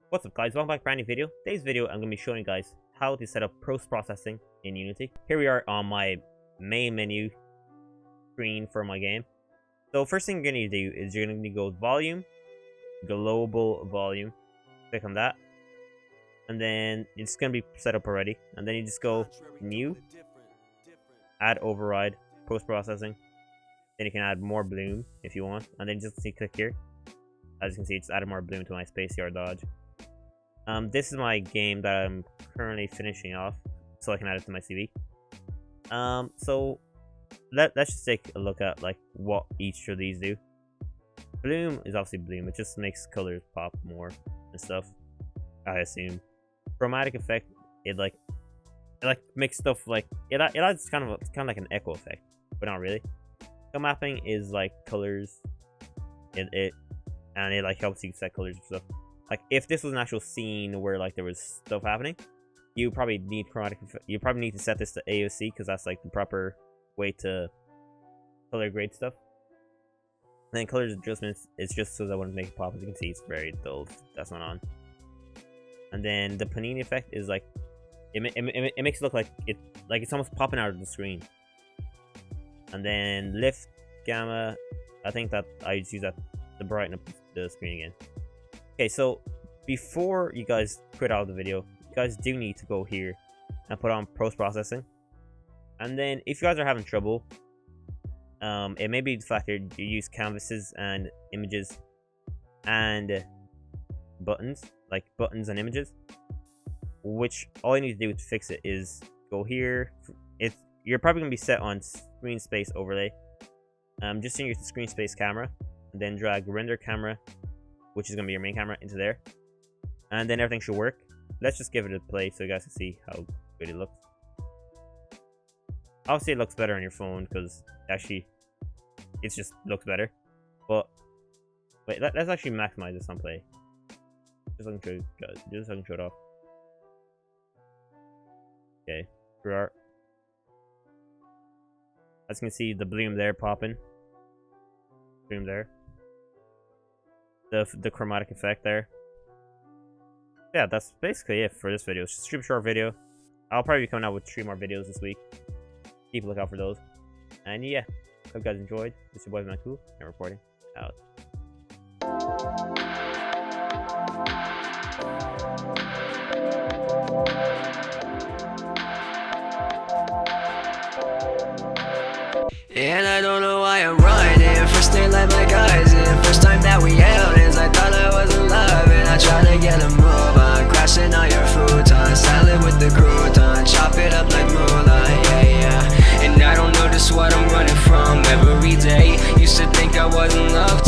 What's up guys, welcome back to a brand new video. Today's video I'm going to be showing you guys how to set up post-processing in Unity. Here we are on my main menu screen for my game. So first thing you're going to do is you're going to need to go volume, global volume, click on that. And then it's going to be set up already. And then you just go new, add override, post-processing. Then you can add more bloom if you want. And then just click here. As you can see, it's added more bloom to my space yard dodge. This is my game that I'm currently finishing off, so I can add it to my CV. So let's just take a look at like what each of these do. Bloom is obviously bloom; it just makes colors pop more and stuff, I assume. Chromatic effect, it makes stuff like it adds kind of like an echo effect, but not really. Color mapping is like colors, and it like helps you set colors and stuff. Like if this was an actual scene where like there was stuff happening, you probably need chromatic. You probably need to set this to AOC because that's like the proper way to color grade stuff. And then colors adjustments, it's just so that I want to make it pop. As you can see, it's very dull. That's not on. And then the panini effect is like it makes it look like it's almost popping out of the screen. And then lift gamma, I think that I just use that to brighten up the screen again. Okay, so before you guys quit out of the video, you guys do need to go here and put on post-processing. And then if you guys are having trouble, it may be the fact that you use canvases and images and buttons, like buttons and images, which all you need to do to fix it is go here. You're probably going to be set on screen space overlay. Just change your screen space camera, and then drag render camera, which is going to be your main camera, into there. And then everything should work. Let's just give it a play so you guys can see how good it looks. Obviously it looks better on your phone because actually it just looks better. But wait, let's actually maximize this on play. Just so I can show you guys, just so I can show it off. Okay, here we are. As you can see, the bloom there popping. Bloom there. The chromatic effect there. Yeah, that's basically it for this video. It's just a super short video. I'll probably be coming out with 3 more videos this week. Keep a lookout for those. And yeah, hope you guys enjoyed. This is your boy Cool, and reporting out. And I don't know why I'm running. First day like my guys in. First time that we held hands, I thought I was in love. And I tried to get a move on. Crashing on your futon. Salad with the crouton. Chop it up like moolah, yeah. And I don't know just what I'm running from every day. Used to think I was in love